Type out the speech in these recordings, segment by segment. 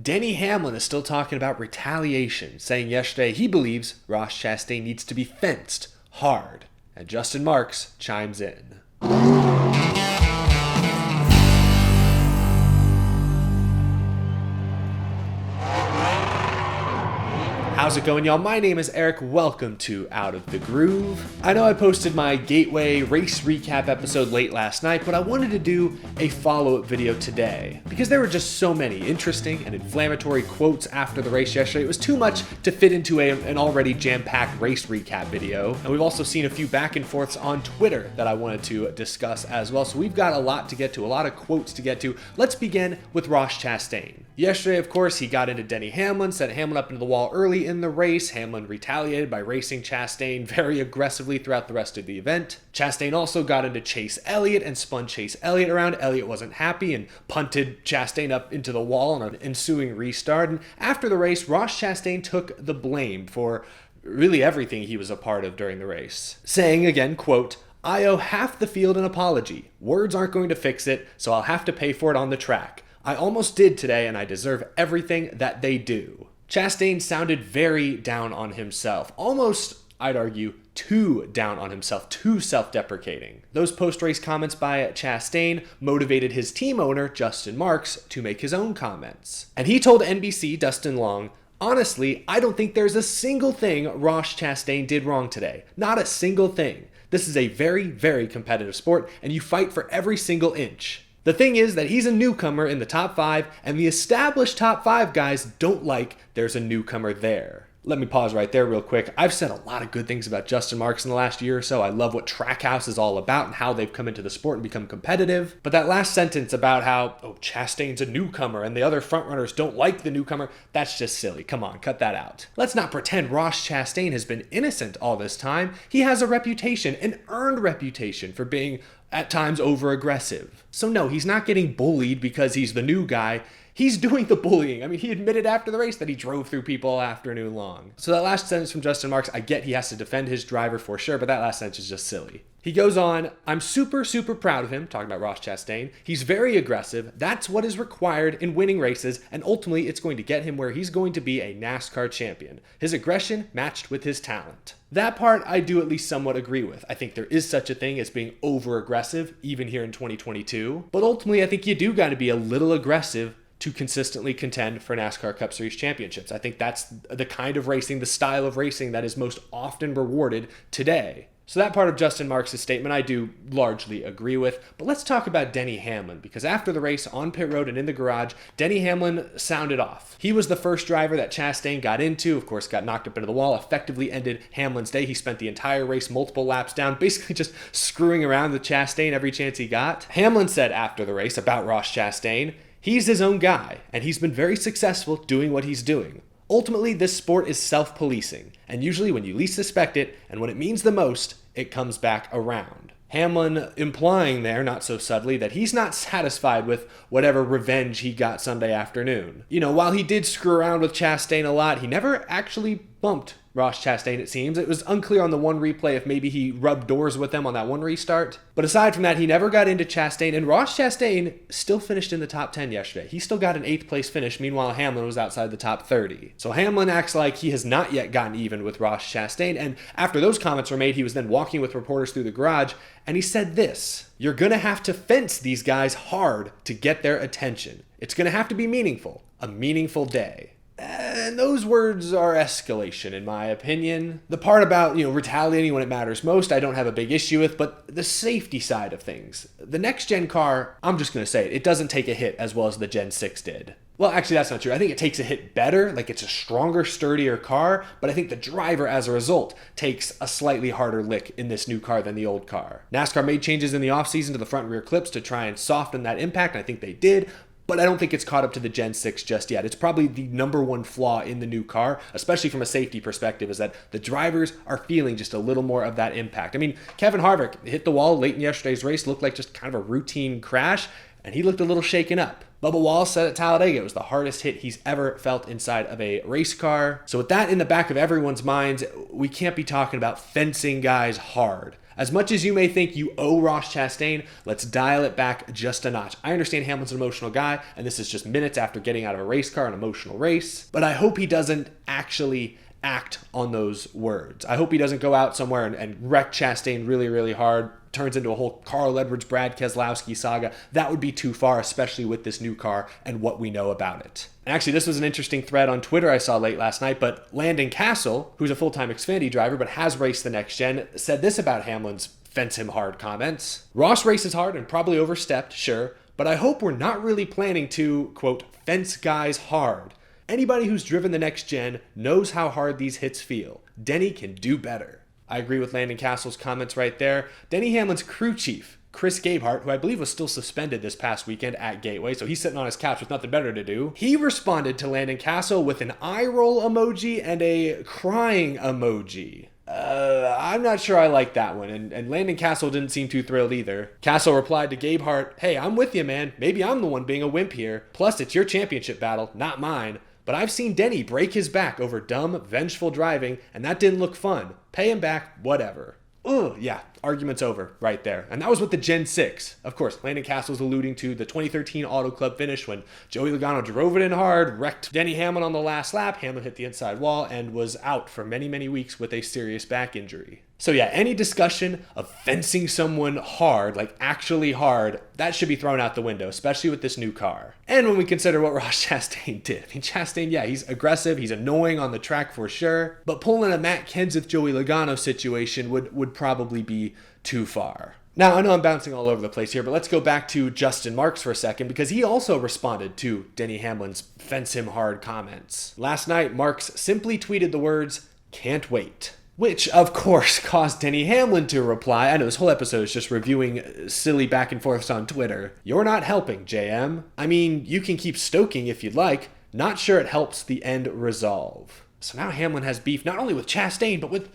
Denny Hamlin is still talking about retaliation, saying yesterday he believes Ross Chastain needs to be fenced hard. And Justin Marks chimes in. How's it going, y'all? My name is Eric. Welcome to Out of the Groove. I know I posted my Gateway race recap episode late last night, but I wanted to do a follow-up video today because there were just so many interesting and inflammatory quotes after the race yesterday. It was too much to fit into an already jam-packed race recap video. And we've also seen a few back and forths on Twitter that I wanted to discuss as well. So we've got a lot to get to, a lot of quotes to get to. Let's begin with Ross Chastain. Yesterday, of course, he got into Denny Hamlin, set Hamlin up into the wall early in the race. Hamlin retaliated by racing Chastain very aggressively throughout the rest of the event. Chastain also got into Chase Elliott and spun Chase Elliott around. Elliott wasn't happy and punted Chastain up into the wall on an ensuing restart. And after the race, Ross Chastain took the blame for really everything he was a part of during the race, saying again, quote, "I owe half the field an apology. Words aren't going to fix it, so I'll have to pay for it on the track. I almost did today, and I deserve everything that they do." Chastain sounded very down on himself, almost, I'd argue, too down on himself, too self-deprecating. Those post-race comments by Chastain motivated his team owner, Justin Marks, to make his own comments. And he told NBC, Dustin Long, "Honestly, I don't think there's a single thing Ross Chastain did wrong today. Not a single thing. This is a very, very competitive sport, and you fight for every single inch. The thing is that he's a newcomer in the top 5, and the established top 5 guys don't like there's a newcomer there." Let me pause right there real quick. I've said a lot of good things about Justin Marks in the last year or so. I love what Trackhouse is all about and how they've come into the sport and become competitive. But that last sentence about how, Chastain's a newcomer and the other frontrunners don't like the newcomer, that's just silly. Come on, cut that out. Let's not pretend Ross Chastain has been innocent all this time. He has a reputation, an earned reputation for being at times over-aggressive. So no, he's not getting bullied because he's the new guy. He's doing the bullying. I mean, he admitted after the race that he drove through people all afternoon long. So that last sentence from Justin Marks, I get he has to defend his driver for sure, but that last sentence is just silly. He goes on, "I'm super, super proud of him," talking about Ross Chastain. "He's very aggressive. That's what is required in winning races, and ultimately it's going to get him where he's going to be a NASCAR champion. His aggression matched with his talent." That part I do at least somewhat agree with. I think there is such a thing as being over-aggressive, even here in 2022. But ultimately, I think you do got to be a little aggressive to consistently contend for NASCAR Cup Series championships. I think that's the kind of racing, the style of racing that is most often rewarded today. So that part of Justin Marks' statement I do largely agree with, but let's talk about Denny Hamlin, because after the race on pit road and in the garage, Denny Hamlin sounded off. He was the first driver that Chastain got into, of course got knocked up into the wall, effectively ended Hamlin's day. He spent the entire race multiple laps down, basically just screwing around with Chastain every chance he got. Hamlin said after the race about Ross Chastain, "He's his own guy, and he's been very successful doing what he's doing. Ultimately, this sport is self-policing, and usually when you least suspect it, and when it means the most, it comes back around." Hamlin implying there, not so subtly, that he's not satisfied with whatever revenge he got Sunday afternoon. While he did screw around with Chastain a lot, he never actually bumped Ross Chastain, it seems. It was unclear on the one replay if maybe he rubbed doors with him on that one restart. But aside from that, he never got into Chastain, and Ross Chastain still finished in the top 10 yesterday. He still got an 8th place finish, meanwhile Hamlin was outside the top 30. So Hamlin acts like he has not yet gotten even with Ross Chastain, and after those comments were made, he was then walking with reporters through the garage, and he said this: "You're gonna have to fence these guys hard to get their attention. It's gonna have to be meaningful, a meaningful day." And those words are escalation, in my opinion. The part about, retaliating when it matters most, I don't have a big issue with, but the safety side of things. The next-gen car, I'm just going to say it doesn't take a hit as well as the Gen 6 did. Well, actually, that's not true. I think it takes a hit better, like it's a stronger, sturdier car, but I think the driver, as a result, takes a slightly harder lick in this new car than the old car. NASCAR made changes in the offseason to the front and rear clips to try and soften that impact, and I think they did, but I don't think it's caught up to the Gen 6 just yet. It's probably the number one flaw in the new car, especially from a safety perspective, is that the drivers are feeling just a little more of that impact. I mean, Kevin Harvick hit the wall late in yesterday's race, looked like just kind of a routine crash, and he looked a little shaken up. Bubba Wallace said at Talladega it was the hardest hit he's ever felt inside of a race car. So with that in the back of everyone's minds, we can't be talking about fencing guys hard. As much as you may think you owe Ross Chastain, let's dial it back just a notch. I understand Hamlin's an emotional guy, and this is just minutes after getting out of a race car, an emotional race, but I hope he doesn't actually act on those words. I hope he doesn't go out somewhere and wreck Chastain really, really hard, turns into a whole Carl Edwards, Brad Keselowski saga. That would be too far, especially with this new car and what we know about it. And actually, this was an interesting thread on Twitter I saw late last night, but Landon Castle, who's a full-time Xfinity driver but has raced the next gen, said this about Hamlin's fence him hard comments. Ross races hard and probably overstepped, sure, but I hope we're not really planning to, quote, fence guys hard. Anybody who's driven the next gen knows how hard these hits feel. Denny can do better. I agree with Landon Castle's comments right there. Denny Hamlin's crew chief, Chris Gabehart, who I believe was still suspended this past weekend at Gateway, so he's sitting on his couch with nothing better to do. He responded to Landon Castle with an eye roll emoji and a crying emoji. I'm not sure I like that one, and Landon Castle didn't seem too thrilled either. Castle replied to Gabehart, "Hey, I'm with you, man. Maybe I'm the one being a wimp here. Plus, it's your championship battle, not mine. But I've seen Denny break his back over dumb, vengeful driving, and that didn't look fun. Pay him back, whatever." Ugh, yeah, argument's over right there. And that was with the Gen 6. Of course, Landon Castle's alluding to the 2013 Auto Club finish when Joey Logano drove it in hard, wrecked Denny Hamlin on the last lap, Hamlin hit the inside wall, and was out for many, many weeks with a serious back injury. So yeah, any discussion of fencing someone hard, like actually hard, that should be thrown out the window, especially with this new car. And when we consider what Ross Chastain did. I mean, Chastain, yeah, he's aggressive, he's annoying on the track for sure, but pulling a Matt Kenseth, Joey Logano situation would probably be too far. Now, I know I'm bouncing all over the place here, but let's go back to Justin Marks for a second because he also responded to Denny Hamlin's fence him hard comments. Last night, Marks simply tweeted the words, "Can't wait." Which, of course, caused Denny Hamlin to reply. I know this whole episode is just reviewing silly back and forths on Twitter. "You're not helping, JM. I mean, you can keep stoking if you'd like. Not sure it helps the end resolve." So now Hamlin has beef not only with Chastain, but with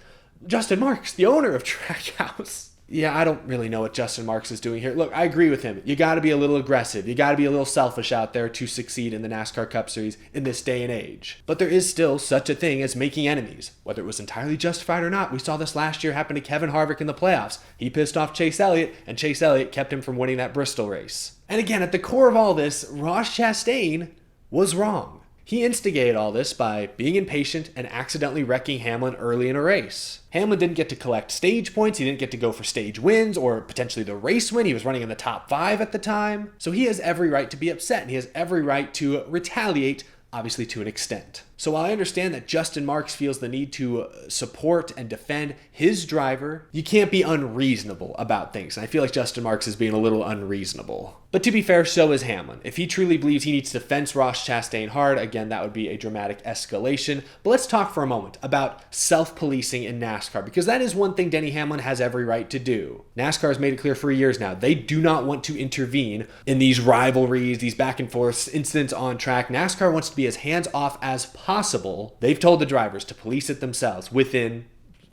Justin Marks, the owner of Trackhouse. Yeah, I don't really know what Justin Marks is doing here. Look, I agree with him. You got to be a little aggressive. You got to be a little selfish out there to succeed in the NASCAR Cup Series in this day and age. But there is still such a thing as making enemies. Whether it was entirely justified or not, we saw this last year happen to Kevin Harvick in the playoffs. He pissed off Chase Elliott, and Chase Elliott kept him from winning that Bristol race. And again, at the core of all this, Ross Chastain was wrong. He instigated all this by being impatient and accidentally wrecking Hamlin early in a race. Hamlin didn't get to collect stage points, he didn't get to go for stage wins or potentially the race win. He was running in the top 5 at the time. So he has every right to be upset and he has every right to retaliate, obviously to an extent. So while I understand that Justin Marks feels the need to support and defend his driver, you can't be unreasonable about things. And I feel like Justin Marks is being a little unreasonable. But to be fair, so is Hamlin. If he truly believes he needs to fence Ross Chastain hard, again, that would be a dramatic escalation. But let's talk for a moment about self-policing in NASCAR, because that is one thing Denny Hamlin has every right to do. NASCAR has made it clear for years now, they do not want to intervene in these rivalries, these back and forth incidents on track. NASCAR wants to be as hands-off as possible. They've told the drivers to police it themselves within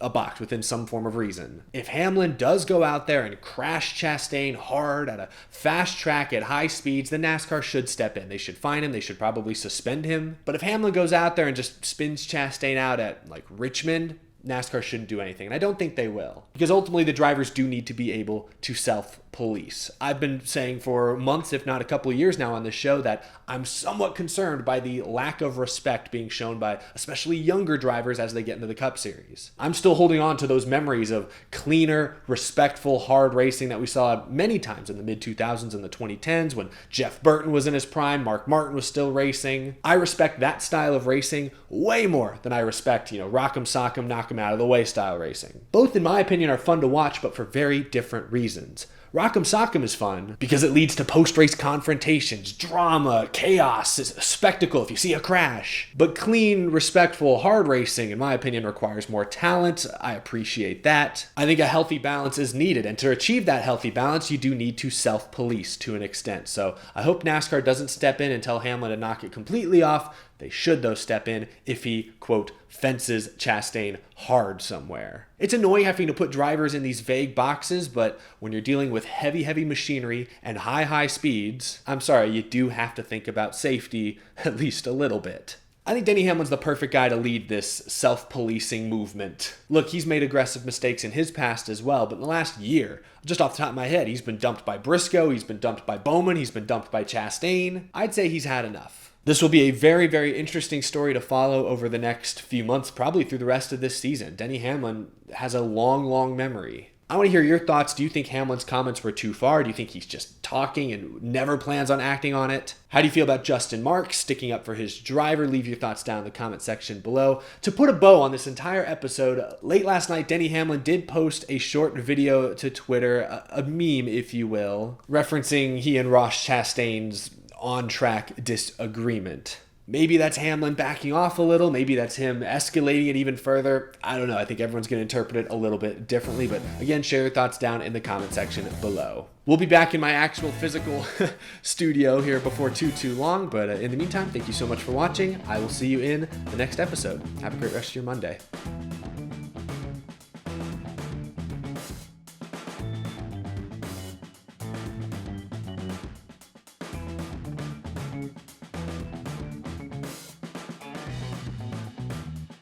a box, within some form of reason. If Hamlin does go out there and crash Chastain hard at a fast track at high speeds, then NASCAR should step in. They should fine him. They should probably suspend him. But if Hamlin goes out there and just spins Chastain out at like Richmond, NASCAR shouldn't do anything. And I don't think they will. Because ultimately the drivers do need to be able to self-police. I've been saying for months, if not a couple of years now on this show, that I'm somewhat concerned by the lack of respect being shown by especially younger drivers as they get into the Cup Series. I'm still holding on to those memories of cleaner, respectful, hard racing that we saw many times in the mid-2000s and the 2010s when Jeff Burton was in his prime, Mark Martin was still racing. I respect that style of racing way more than I respect, rock'em sock'em, knock 'em out of the way style racing. Both, in my opinion, are fun to watch, but for very different reasons. Rock'em Sock'em is fun because it leads to post-race confrontations, drama, chaos, a spectacle if you see a crash. But clean, respectful, hard racing, in my opinion, requires more talent. I appreciate that. I think a healthy balance is needed, and to achieve that healthy balance, you do need to self-police to an extent. So I hope NASCAR doesn't step in and tell Hamlin to knock it completely off. They should, though, step in if he, quote, fences Chastain hard somewhere. It's annoying having to put drivers in these vague boxes, but when you're dealing with heavy, heavy machinery and high, high speeds, I'm sorry, you do have to think about safety at least a little bit. I think Denny Hamlin's the perfect guy to lead this self-policing movement. Look, he's made aggressive mistakes in his past as well, but in the last year, just off the top of my head, he's been dumped by Briscoe, he's been dumped by Bowman, he's been dumped by Chastain. I'd say he's had enough. This will be a very, very interesting story to follow over the next few months, probably through the rest of this season. Denny Hamlin has a long, long memory. I want to hear your thoughts. Do you think Hamlin's comments were too far? Do you think he's just talking and never plans on acting on it? How do you feel about Justin Marks sticking up for his driver? Leave your thoughts down in the comment section below. To put a bow on this entire episode, late last night, Denny Hamlin did post a short video to Twitter, a meme, if you will, referencing he and Ross Chastain's on-track disagreement. Maybe that's Hamlin backing off a little. Maybe that's him escalating it even further. I don't know. I think everyone's going to interpret it a little bit differently. But again, share your thoughts down in the comment section below. We'll be back in my actual physical studio here before too long. But in the meantime, thank you so much for watching. I will see you in the next episode. Have a great rest of your Monday.